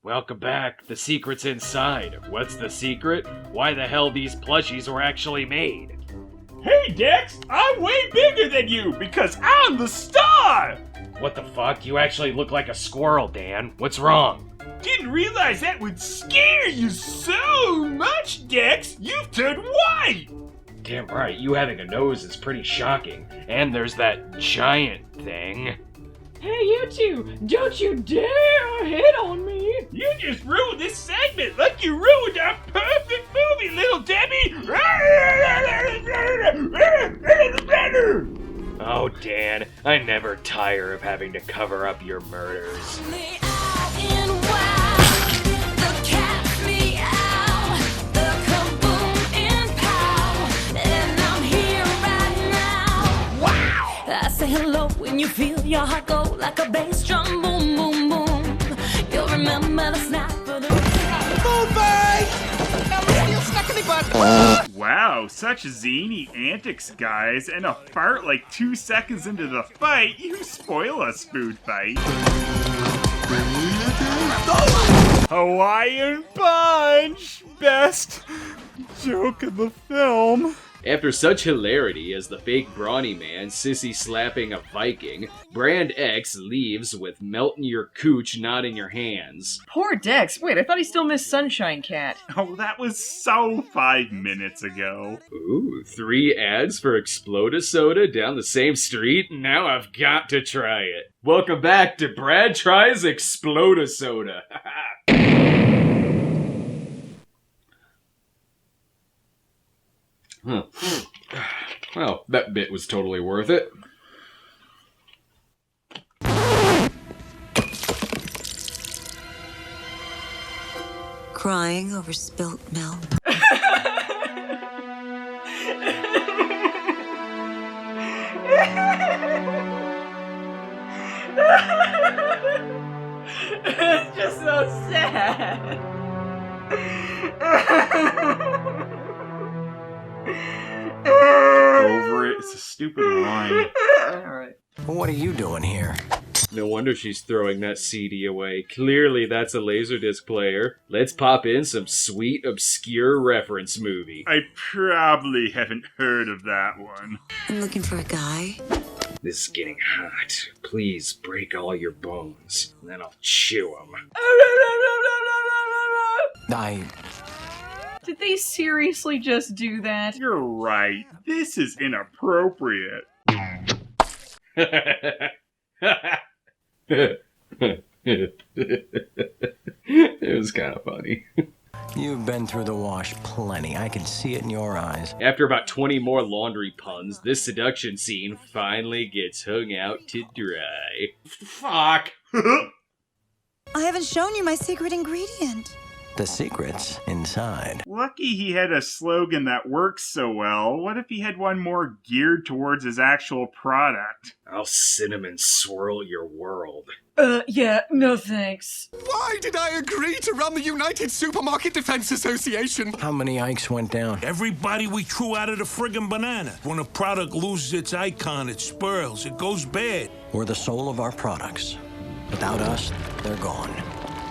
Welcome back. The secret's inside. What's the secret? Why the hell these plushies were actually made? Hey, Dex! I'm way bigger than you because I'm the star! What the fuck? You actually look like a squirrel, Dan. What's wrong? Didn't realize that would scare you so much, Dex! You've turned white! Damn right, you having a nose is pretty shocking. And there's that giant thing. Hey, you two! Don't you dare hit on me! You just ruined this segment like you ruined our perfect movie, little Debbie! Oh, Dan, I never tire of having to cover up your murders. Say hello when you feel your heart go like a bass drum, boom, boom, boom. You'll remember the snap of the Wow, such zany antics, guys, and a fart like 2 seconds into the fight. You spoil us, Food Fight. Hawaiian Punch! Best joke of the film. After such hilarity as the fake brawny man sissy slapping a Viking, Brand X leaves with melting your cooch not in your hands. Poor Dex. Wait, I thought he still missed Sunshine Cat. Oh, that was so 5 minutes ago. Ooh, 3 ads for Explode Soda down the same street? Now I've got to try it. Welcome back to Brad Tries Explode Soda. Huh. Well, that bit was totally worth it. Crying over spilt milk. It's just so sad. Over it. It's a stupid line. Alright. What are you doing here? No wonder she's throwing that CD away. Clearly that's a Laserdisc player. Let's pop in some sweet, obscure reference movie. I probably haven't heard of that one. I'm looking for a guy. This is getting hot. Please break all your bones, and then I'll chew them. Did they seriously just do that? You're right. This is inappropriate. It was kind of funny. You've been through the wash plenty. I can see it in your eyes. After about 20 more laundry puns, this seduction scene finally gets hung out to dry. Fuck! I haven't shown you my secret ingredient. The secret's inside. Lucky he had a slogan that works so well. What if he had one more geared towards his actual product? I'll cinnamon swirl your world. Yeah, no thanks. Why did I agree to run the United Supermarket Defense Association? How many Ikes went down? Everybody we threw out of the friggin' banana. When a product loses its icon, it spurls, it goes bad. We're the soul of our products. Without us, they're gone.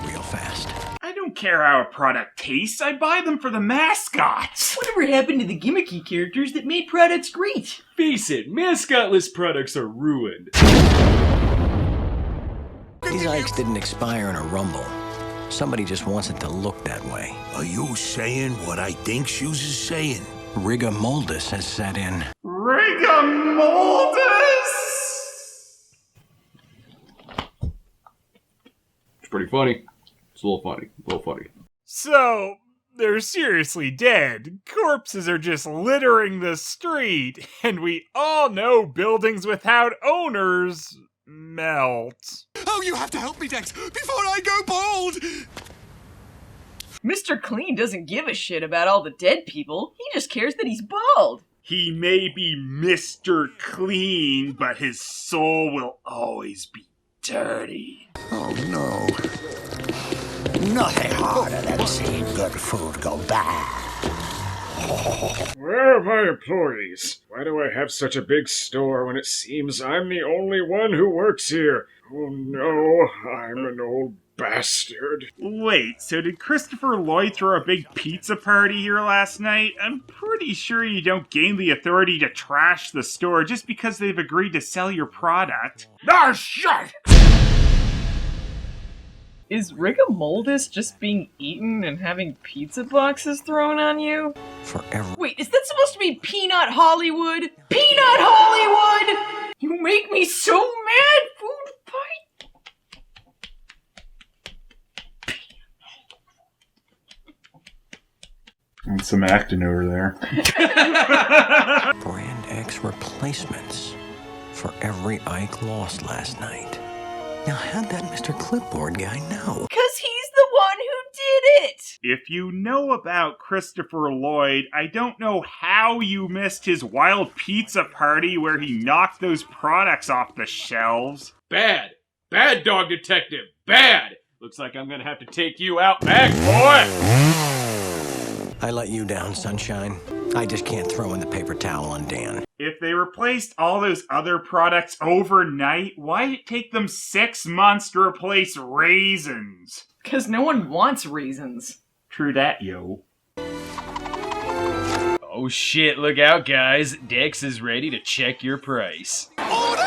Real fast. I don't care how a product tastes. I buy them for the mascots. Whatever happened to the gimmicky characters that made products great? Face it, mascotless products are ruined. These Ikes didn't expire in a rumble. Somebody just wants it to look that way. Are you saying what I think shoes is saying? Rigor moldus has set in. Rigor moldus? It's pretty funny. It's a little funny. So, they're seriously dead. Corpses are just littering the street, and we all know buildings without owners melt. Oh, you have to help me, Dex, before I go bald! Mr. Clean doesn't give a shit about all the dead people. He just cares that he's bald. He may be Mr. Clean, but his soul will always be dirty. Oh no. Nothing harder than seeing good food go bad. Where are my employees? Why do I have such a big store when it seems I'm the only one who works here? Oh no, I'm an old bastard. Wait, so did Christopher Lloyd throw a big pizza party here last night? I'm pretty sure you don't gain the authority to trash the store just because they've agreed to sell your product. Ah, shit! Is Rigamoldus just being eaten and having pizza boxes thrown on you? Forever. Wait, is that supposed to be Peanut Hollywood? Peanut Hollywood! You make me so mad, Food Fight! And some acting over there. Brand X replacements for every Ike lost last night. Now, how'd that Mr. Clipboard guy know? 'Cause he's the one who did it! If you know about Christopher Lloyd, I don't know how you missed his wild pizza party where he knocked those products off the shelves. Bad. Bad, dog detective. Bad. Looks like I'm gonna have to take you out back, boy. I let you down, Sunshine. I just can't throw in the paper towel on Dan. If they replaced all those other products overnight, why did it take them 6 months to replace raisins? 'Cause no one wants raisins. True that, yo. Oh shit, look out, guys. Dex is ready to check your price. Order!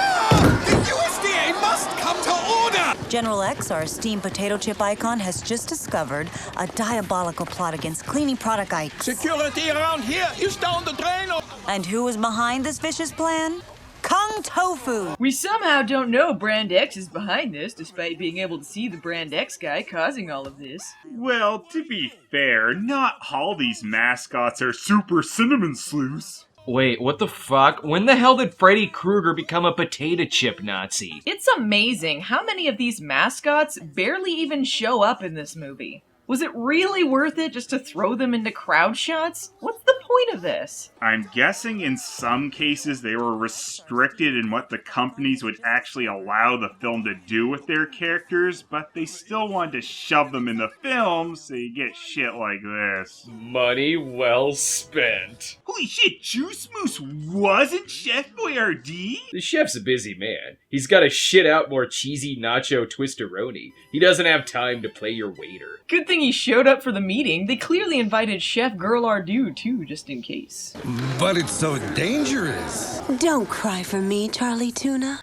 The USDA must come to order! General X, our esteemed potato chip icon, has just discovered a diabolical plot against cleaning product Ike. Security around here is down the drain. And who is behind this vicious plan? Kung Tofu! We somehow don't know Brand X is behind this, despite being able to see the Brand X guy causing all of this. Well, to be fair, not all these mascots are super cinnamon sleuths. Wait, what the fuck? When the hell did Freddy Krueger become a potato chip Nazi? It's amazing how many of these mascots barely even show up in this movie. Was it really worth it just to throw them into crowd shots? What's the point of this? I'm guessing in some cases they were restricted in what the companies would actually allow the film to do with their characters, but they still wanted to shove them in the film, so you get shit like this. Money well spent. Holy shit, Juice Moose wasn't Chef Boyardee? The chef's a busy man. He's gotta shit out more cheesy nacho twisteroni. He doesn't have time to play your waiter. Good thing he showed up for the meeting. They clearly invited Chef Girl Ardu too, just in case. But it's so dangerous. Don't cry for me, Charlie Tuna.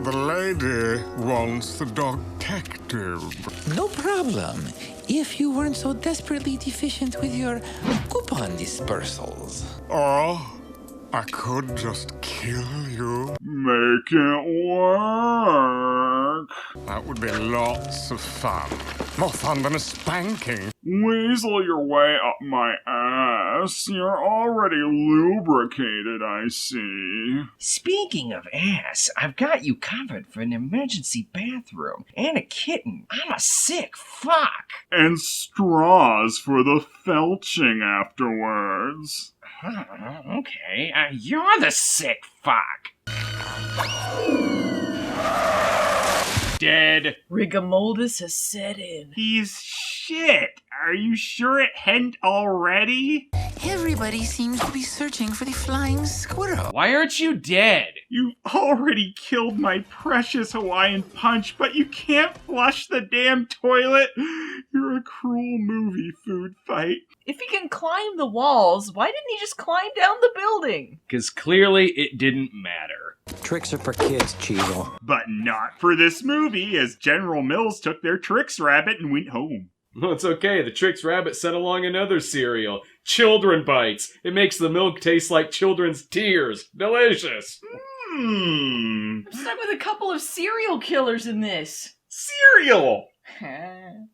The lady wants the detective. No problem. If you weren't so desperately deficient with your coupon dispersals. Or I could just kill you. Make it work. That would be lots of fun. More fun than a spanking. Weasel your way up my ass. You're already lubricated, I see. Speaking of ass, I've got you covered for an emergency bathroom and a kitten. I'm a sick fuck. And straws for the felching afterwards. Okay, you're the sick fuck. Dead. Rigamoldus has set in. He's shit. Are you sure it hadn't already? Everybody seems to be searching for the flying squirrel. Why aren't you dead? You've already killed my precious Hawaiian Punch, but you can't flush the damn toilet. You're a cruel movie, Food Fight. If he can climb the walls, why didn't he just climb down the building? Because clearly it didn't matter. Tricks are for kids, Cheezel. But not for this movie, as General Mills took their Trix Rabbit and went home. Well, it's okay. The Trix Rabbit sent along another cereal. Children Bites. It makes the milk taste like children's tears. Delicious. I'm stuck with a couple of serial killers in this. Cereal! Lupin.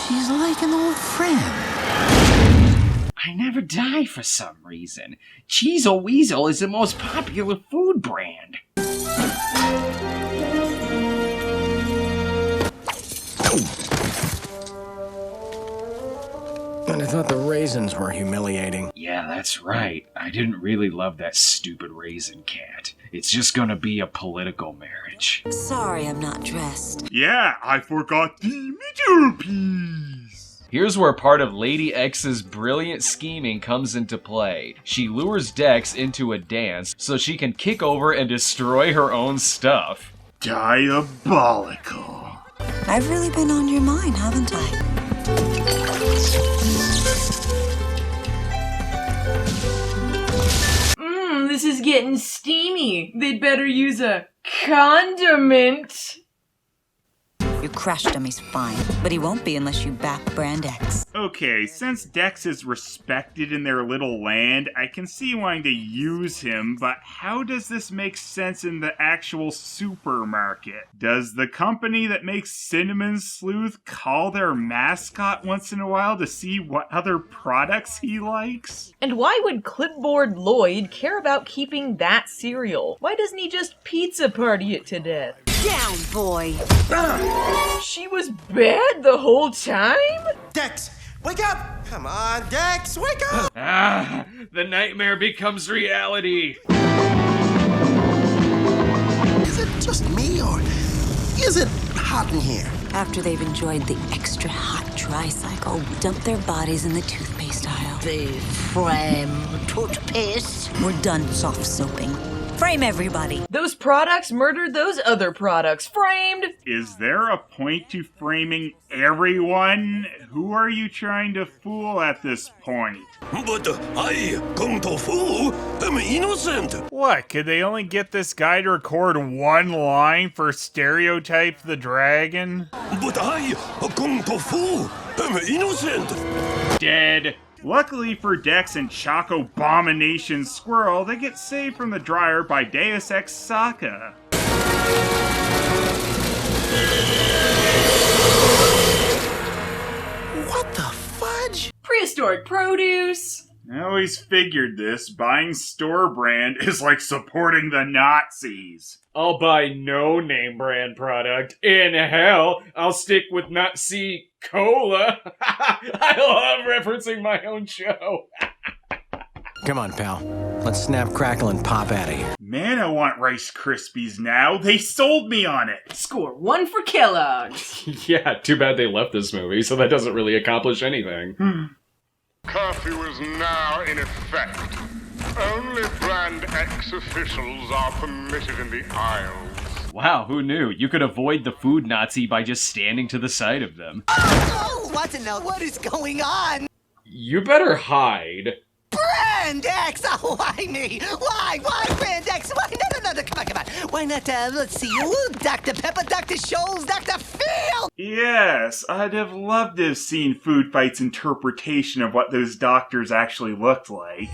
She's like an old friend. I never die for some reason. Cheezel Weasel is the most popular food brand. And I thought the raisins were humiliating. Yeah, that's right. I didn't really love that stupid raisin cat. It's just gonna be a political marriage. Sorry I'm not dressed. Yeah, I forgot the middle piece. Here's where part of Lady X's brilliant scheming comes into play. She lures Dex into a dance so she can kick over and destroy her own stuff. Diabolical. I've really been on your mind, haven't I? This is getting steamy. They'd better use a condiment. Your crash dummy's fine, but he won't be unless you back Brand X. Okay, since Dex is respected in their little land, I can see wanting to use him, but how does this make sense in the actual supermarket? Does the company that makes Cinnamon Sleuth call their mascot once in a while to see what other products he likes? And why would Clipboard Lloyd care about keeping that cereal? Why doesn't he just pizza party it to death? Down, boy! She was bad the whole time? Dex, wake up! Come on, Dex, wake up! The nightmare becomes reality. Is it just me, or is it hot in here? After they've enjoyed the extra hot tricycle, dump their bodies in the toothpaste aisle. The frame toothpaste. We're done soft soaping. Frame everybody. Those products murdered those other products. Framed! Is there a point to framing everyone? Who are you trying to fool at this point? But I going to fool. I'm innocent. What, could they only get this guy to record one line for Stereotype the Dragon? But I going to fool. I'm innocent. Dead. Luckily for Dex and Choco Abomination Squirrel, they get saved from the dryer by Deus Ex Saka. What the fudge? Prehistoric produce. I always figured this. Buying store brand is like supporting the Nazis. I'll buy no name brand product. In hell, I'll stick with Nazi Cola. I love referencing my own show. Come on, pal. Let's snap, crackle, and pop out of here. Man, I want Rice Krispies now. They sold me on it. Score 1 for Kellogg's. Yeah, too bad they left this movie, so that doesn't really accomplish anything. Curfew is now in effect. Only Brand X officials are permitted in the aisles. Wow, who knew? You could avoid the food Nazi by just standing to the side of them. Oh, want to know what is going on? You better hide. Brand X! Oh, why me? Why Brand X? Why? No, come on. Why not, let's see, Dr. Pepper, Dr. Scholl's, Dr. Phil! Yes, I'd have loved to have seen Food Fight's interpretation of what those doctors actually looked like.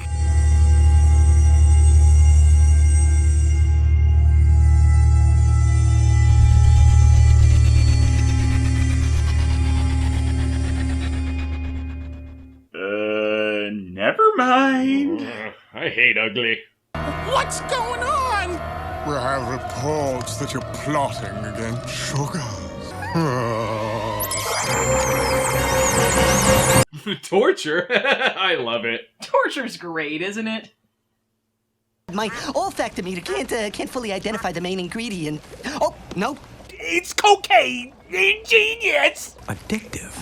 Never mind. I hate ugly. What's going on? We have reports that you're plotting against sugar. Torture? I love it. Torture's great, isn't it? My olfactometer can't fully identify the main ingredient. Oh, no. It's cocaine! Ingenious! Addictive.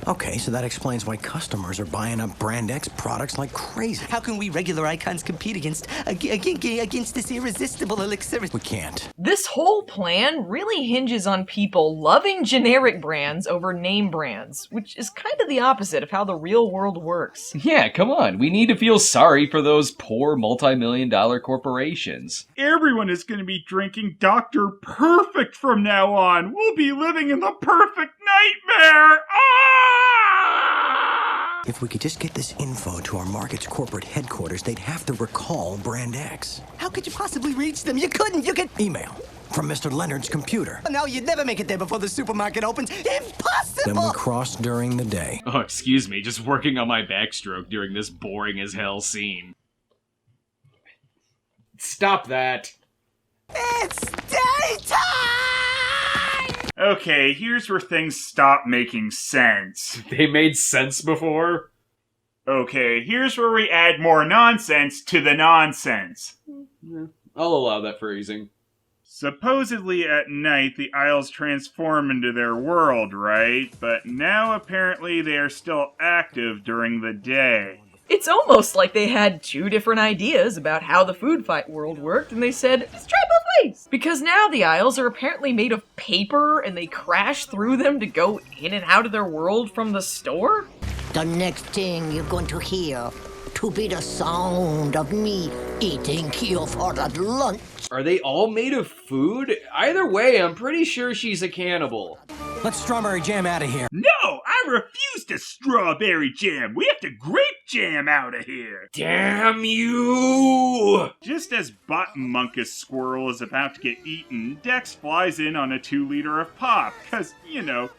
Okay, so that explains why customers are buying up Brand X products like crazy. How can we regular icons compete against this irresistible elixir? We can't. This whole plan really hinges on people loving generic brands over name brands, which is kind of the opposite of how the real world works. Yeah, come on. We need to feel sorry for those poor multi-million-dollar corporations. Everyone is going to be drinking Dr. Perfect from now on. We'll be living in the perfect nightmare. If we could just get this info to our market's corporate headquarters, they'd have to recall Brand X. How could you possibly reach them? You couldn't. You could... Email from Mr. Leonard's computer. No, you'd never make it there before the supermarket opens. Impossible! Then we cross during the day. Oh, excuse me. Just working on my backstroke during this boring-as-hell scene. Stop that. It's daytime! Okay, here's where things stop making sense. They made sense before? Okay, here's where we add more nonsense to the nonsense. I'll allow that phrasing. Supposedly at night, the Isles transform into their world, right? But now apparently they are still active during the day. It's almost like they had two different ideas about how the food fight world worked, and they said, let's try both ways. Because now the Isles are apparently made of paper, and they crash through them to go in and out of their world from the store? The next thing you're going to hear to be the sound of me eating you for the lunch. Are they all made of food? Either way, I'm pretty sure she's a cannibal. Let's strawberry jam out of here. No, I refuse to strawberry jam. We have to grape jam out of here. Damn you! Just as Buttmunkus Squirrel is about to get eaten, Dex flies in on a 2-liter of pop, because,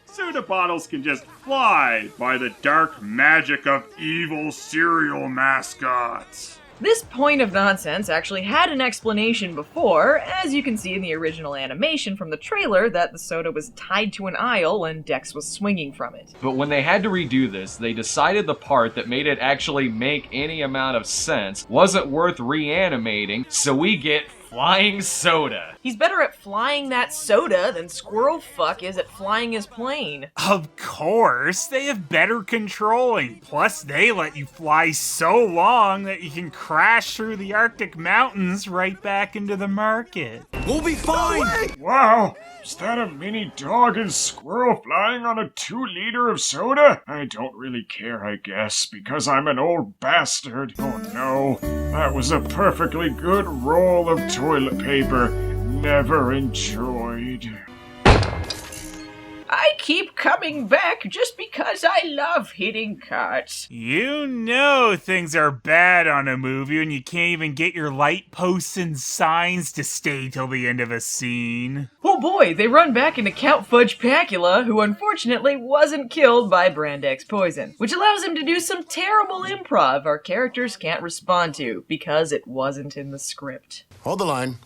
soda bottles can just fly by the dark magic of evil cereal mascots. This point of nonsense actually had an explanation before, as you can see in the original animation from the trailer that the soda was tied to an aisle and Dex was swinging from it. But when they had to redo this, they decided the part that made it actually make any amount of sense wasn't worth reanimating, so we get flying soda. He's better at flying that soda than Squirrel Fuck is at flying his plane. Of course, they have better controlling. Plus, they let you fly so long that you can crash through the Arctic mountains right back into the market. We'll be fine! Wow! Is that a mini dog and squirrel flying on a 2-liter of soda? I don't really care, I guess, because I'm an old bastard. Oh no, that was a perfectly good roll of toilet paper. Never enjoyed. I keep coming back just because I love hitting cuts. You know things are bad on a movie when you can't even get your light posts and signs to stay till the end of a scene. Oh boy, they run back into Count Fudge-Pacula, who unfortunately wasn't killed by Brand X poison, which allows him to do some terrible improv our characters can't respond to, because it wasn't in the script. Hold the line.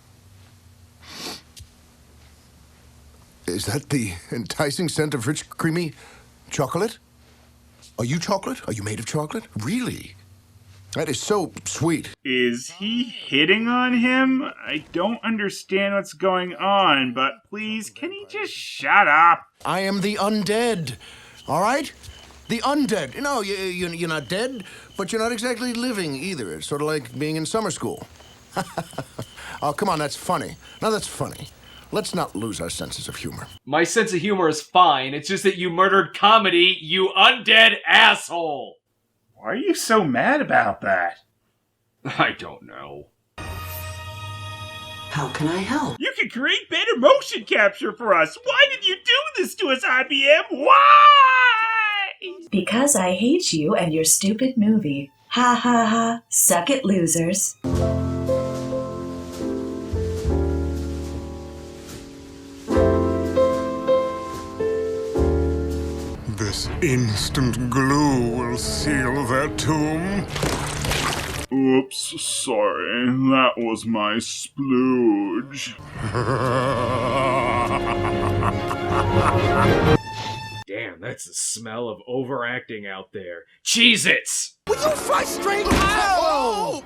Is that the enticing scent of rich, creamy chocolate? Are you chocolate? Are you made of chocolate? Really? That is so sweet. Is he hitting on him? I don't understand what's going on, but please, can he just shut up? I am the undead, all right? The undead. No, you're not dead, but you're not exactly living either. It's sort of like being in summer school. Oh, come on, that's funny. Now that's funny. Let's not lose our senses of humor. My sense of humor is fine. It's just that you murdered comedy, you undead asshole. Why are you so mad about that? I don't know. How can I help? You can create better motion capture for us. Why did you do this to us, IBM? Why? Because I hate you and your stupid movie. Ha ha ha. Suck it, losers. This instant glue will seal their tomb. Oops, sorry. That was my splooge. Damn, that's the smell of overacting out there. Cheez-Its! Will you frustrate? Ow!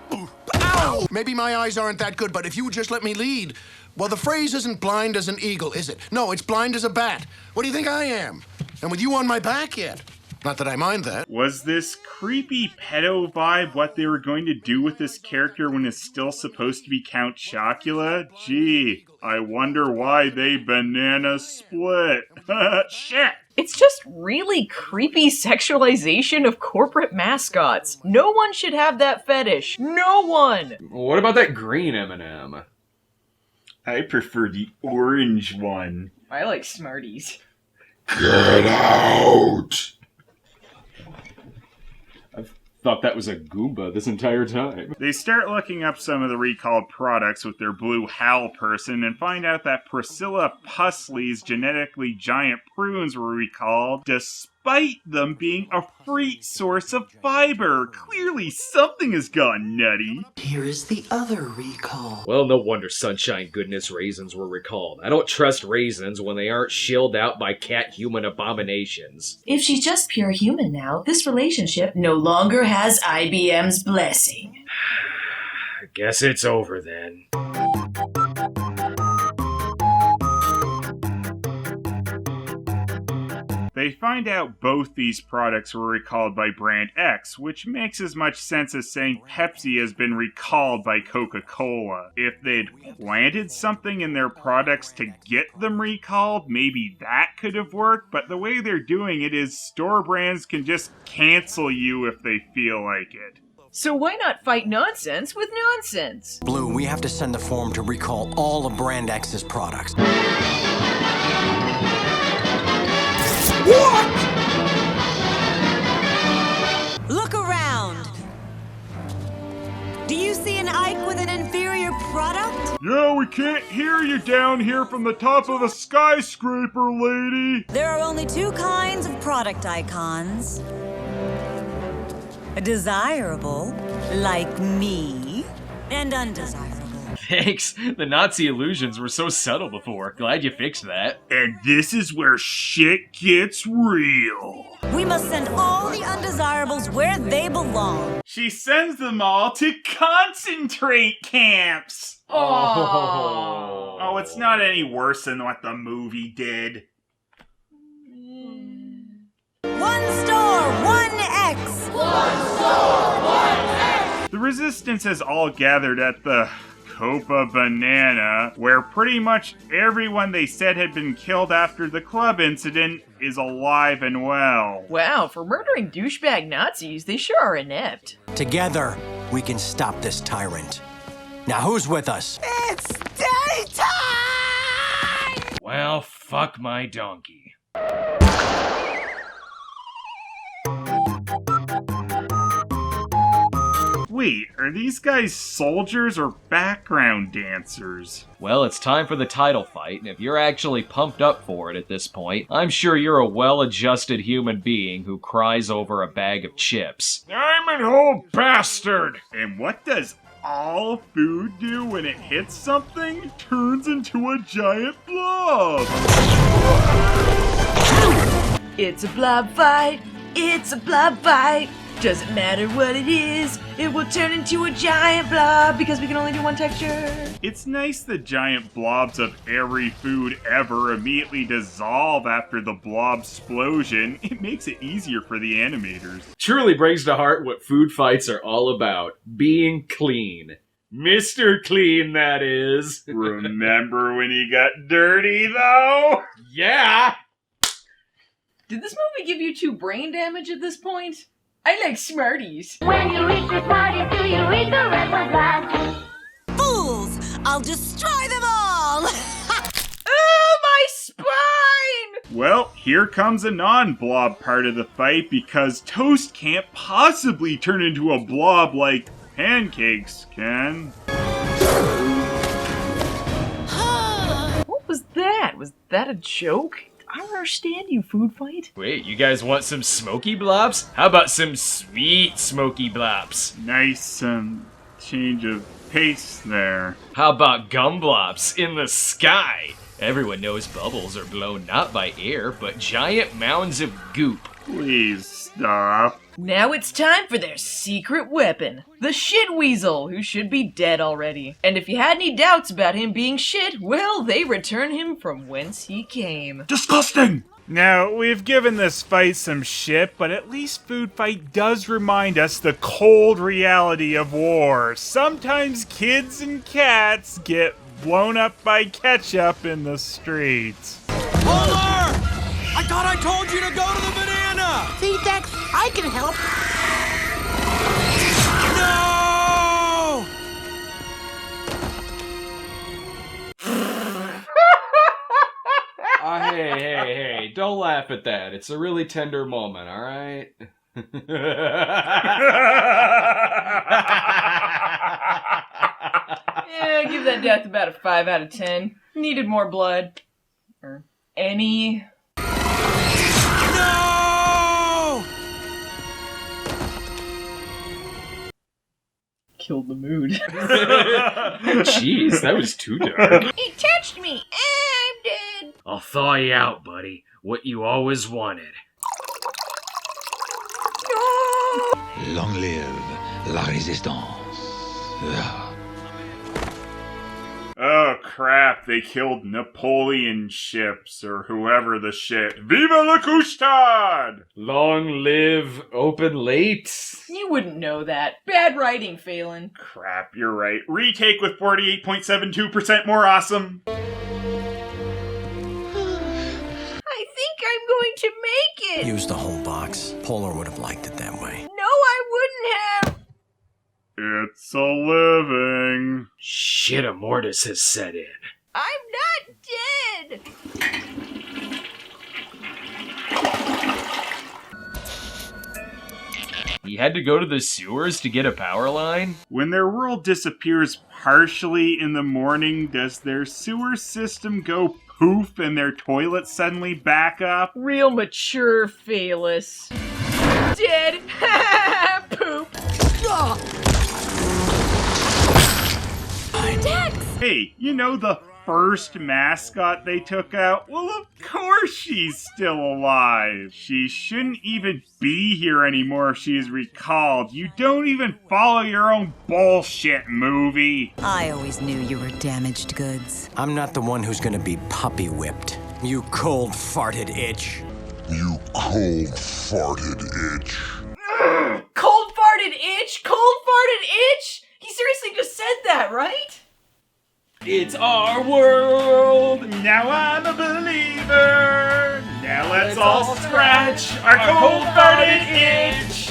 Ow! Maybe my eyes aren't that good, but if you would just let me lead. Well, the phrase isn't blind as an eagle, is it? No, it's blind as a bat. What do you think I am? And with you on my back yet? Not that I mind that. Was this creepy pedo vibe what they were going to do with this character when it's still supposed to be Count Chocula? Gee, I wonder why they banana split. Shit! It's just really creepy sexualization of corporate mascots. No one should have that fetish. No one! What about that green M&M? I prefer the orange one. I like Smarties. Get out! I've thought that was a Goomba this entire time. They start looking up some of the recalled products with their blue Hal person and find out that Priscilla Pusley's genetically giant prunes were recalled despite despite them being a free source of fiber. Clearly something has gone nutty. Here is the other recall. Well, no wonder Sunshine Goodness raisins were recalled. I don't trust raisins when they aren't shilled out by cat-human abominations. If she's just pure human now, this relationship no longer has IBM's blessing. I guess it's over then. They find out both these products were recalled by Brand X, which makes as much sense as saying Pepsi has been recalled by Coca-Cola. If they'd planted something in their products to get them recalled, maybe that could have worked, but the way they're doing it is store brands can just cancel you if they feel like it. So why not fight nonsense with nonsense? Blue, we have to send the form to recall all of Brand X's products. What? Look around. Do you see an Ike with an inferior product? Yeah, we can't hear you down here from the top of the skyscraper, lady. There are only two kinds of product icons. Desirable, like me, and undesirable. Thanks. The Nazi illusions were so subtle before. Glad you fixed that. And this is where shit gets real. We must send all the undesirables where they belong. She sends them all to concentrate camps. Oh, it's not any worse than what the movie did. One store, one X. One store, one X. The resistance has all gathered at the Copa Banana, where pretty much everyone they said had been killed after the club incident is alive and well. Wow, for murdering douchebag Nazis, they sure are inept. Together, we can stop this tyrant. Now, who's with us? It's daytime! Well, fuck my donkey. Wait, are these guys soldiers or background dancers? Well, it's time for the title fight, and if you're actually pumped up for it at this point, I'm sure you're a well-adjusted human being who cries over a bag of chips. I'm an old bastard! And what does all food do when it hits something? Turns into a giant blob! It's a blob fight! It's a blob fight! Doesn't matter what it is, it will turn into a giant blob because we can only do one texture. It's nice that giant blobs of every food ever immediately dissolve after the blob explosion. It makes it easier for the animators. Truly brings to heart what food fights are all about. Being clean. Mr. Clean, that is. Remember when he got dirty, though? Yeah! Did this movie give you 2 brain damage at this point? I like Smarties. When you reach the Smarties, do you read the red one black? Fools! I'll destroy them all! Oh, my spine! Well, here comes a non-blob part of the fight because toast can't possibly turn into a blob like pancakes can. What was that? Was that a joke? I don't understand you, food fight. Wait, you guys want some smoky blobs? How about some sweet smoky blobs? Nice change of pace there. How about gum blobs in the sky? Everyone knows bubbles are blown not by air, but giant mounds of goop. Please stop. Now it's time for their secret weapon, the shit weasel, who should be dead already. And if you had any doubts about him being shit, well, they return him from whence he came. Disgusting! Now, we've given this fight some shit, but at least Food Fight does remind us the cold reality of war. Sometimes kids and cats get blown up by ketchup in the streets. Hold her! I thought I told you to go to the banana! See, Dex, I can help. No! Hey, don't laugh at that. It's a really tender moment, alright? Yeah, give that death about a 5 out of 10. Needed more blood. Or any. No! killed the mood. Jeez, that was too dark. He touched me. I'm dead. I'll thaw you out, buddy. What you always wanted. Long live la résistance. Oh crap, they killed Napoleon ships, or whoever the shit. Viva la Couche-Tard! Long live open late. You wouldn't know that. Bad writing, Phelan. Crap, you're right. Retake with 48.72% more awesome. I think I'm going to make it. Use the whole box. Polar would have liked it that way. No, I wouldn't have. It's a living. Shit, a mortis has set in. I'm not dead. He had to go to the sewers to get a power line? When their world disappears partially in the morning, does their sewer system go poof and their toilets suddenly back up? Real mature, Phelous. Dead. Poop. Dex! Hey, you know the first mascot they took out? Well, of course she's still alive. She shouldn't even be here anymore if she is recalled. You don't even follow your own bullshit, movie. I always knew you were damaged goods. I'm not the one who's gonna be puppy whipped. You cold farted itch. You cold farted itch. Cold farted itch? Cold farted itch? He seriously just said that, right? It's our world. Now I'm a believer. Now let's all scratch our cold-farted itch.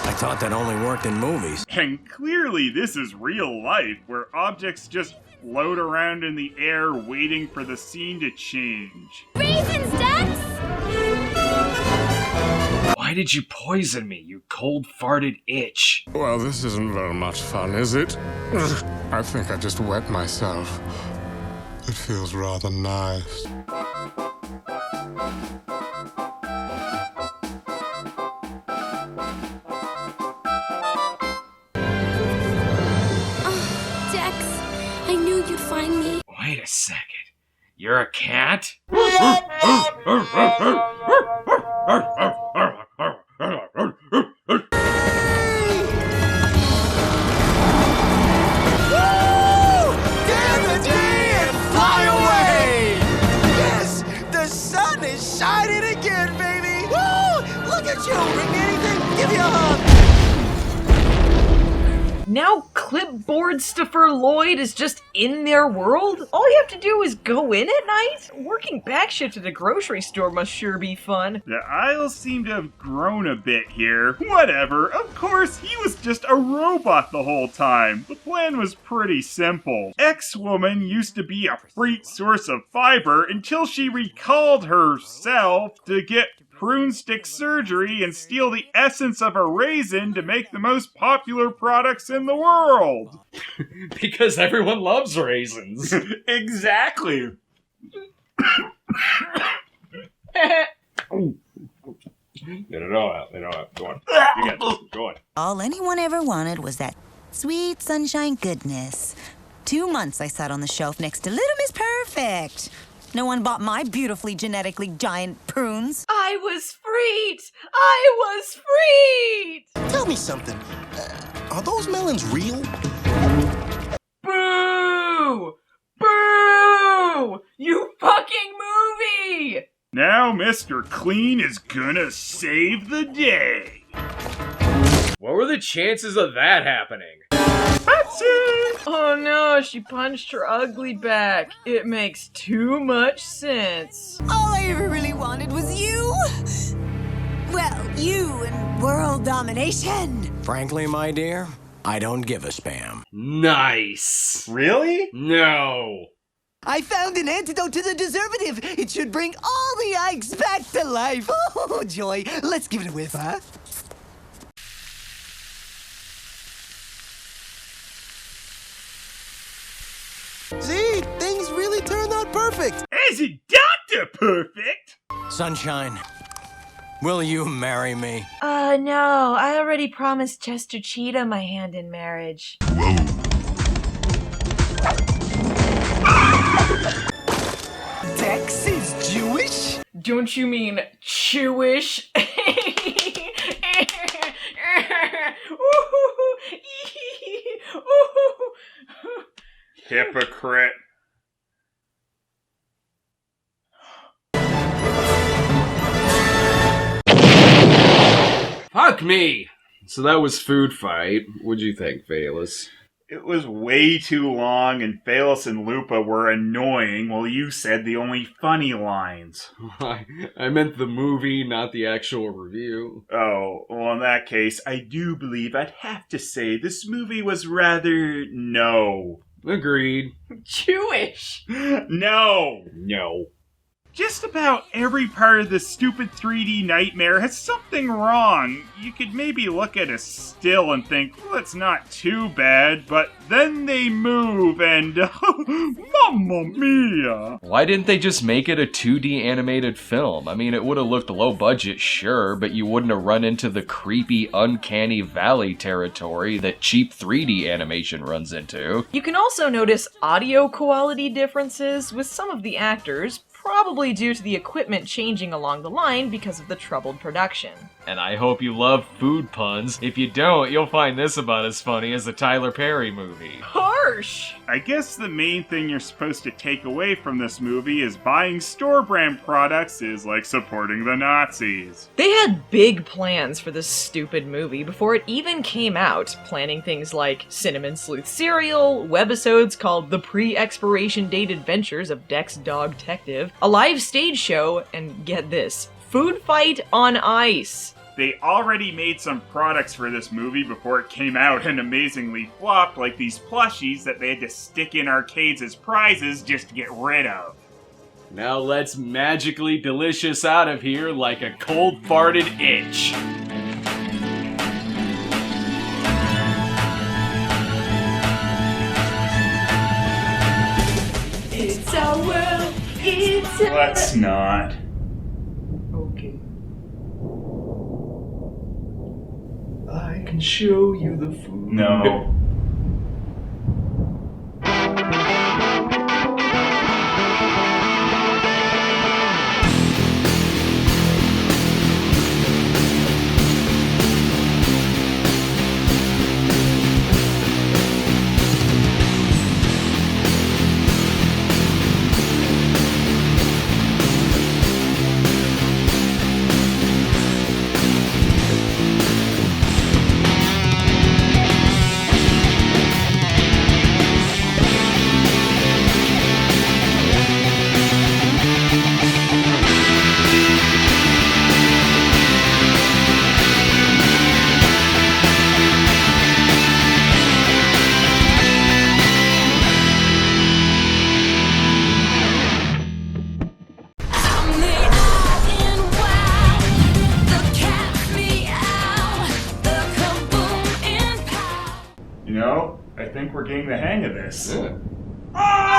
I thought that only worked in movies. And clearly this is real life, where objects just float around in the air waiting for the scene to change. Raisins, Dex! Why did you poison me, you cold-farted itch? Well, this isn't very much fun, is it? I think I just wet myself. It feels rather nice. Oh, Dex, I knew you'd find me. Wait a second. You're a cat? Shining again, baby! Woo! Look at you! Bring me anything, give you a hug! Now clipboard stuffer Lloyd is just in their world? All you have to do is go in at night? Working back shift at a grocery store must sure be fun. The aisles seem to have grown a bit here. Whatever, of course, he was just a robot the whole time. The plan was pretty simple. X-Woman used to be a great source of fiber until she recalled herself to get prune stick surgery and steal the essence of a raisin to make the most popular products in the world. Because everyone loves raisins. Exactly. Let it all out. Let it all out. Go on. You got this. Go on. All anyone ever wanted was that sweet sunshine goodness. 2 months I sat on the shelf next to Little Miss Perfect. No one bought my beautifully genetically giant prunes. I was freed! I was freed! Tell me something. Are those melons real? Boo! Boo! You fucking movie! Now Mr. Clean is gonna save the day. What were the chances of that happening? Oh no, she punched her ugly back. It makes too much sense. All I ever really wanted was you. Well, you and world domination. Frankly, my dear, I don't give a spam. Nice. Really? No. I found an antidote to the deservative. It should bring all the Ikes back to life. Oh, joy. Let's give it a whiff, huh? See? Things really turned out perfect. Is it Dr. Perfect? Sunshine, Will you marry me? No. I already promised Chester Cheetah my hand in marriage. Dex is Jewish? Don't you mean Chewish? Hypocrite. Fuck me! So that was Food Fight. What'd you think, Phelous? It was way too long, and Phelous and Lupa were annoying while you said the only funny lines. I meant the movie, not the actual review. Oh, well, in that case, I do believe I'd have to say this movie was rather no. Agreed. Jewish! No! No. Just about every part of this stupid 3D nightmare has something wrong. You could maybe look at a still and think, well, it's not too bad, but then they move and... Mamma mia! Why didn't they just make it a 2D animated film? I mean, it would have looked low budget, sure, but you wouldn't have run into the creepy, uncanny valley territory that cheap 3D animation runs into. You can also notice audio quality differences with some of the actors, probably due to the equipment changing along the line because of the troubled production. And I hope you love food puns. If you don't, you'll find this about as funny as the Tyler Perry movie. Harsh! I guess the main thing you're supposed to take away from this movie is buying store brand products is like supporting the Nazis. They had big plans for this stupid movie before it even came out, planning things like Cinnamon Sleuth cereal, webisodes called The Pre-Expiration Date Adventures of Dex Dog Detective, a live stage show, and get this, Food Fight on Ice. They already made some products for this movie before it came out and amazingly flopped, like these plushies that they had to stick in arcades as prizes just to get rid of. Now let's magically delicious out of here like a cold farted itch. It's our world. It's our... Let's not. Okay. I can show you the food. No. You know, I think we're getting the hang of this. Yeah. Ah!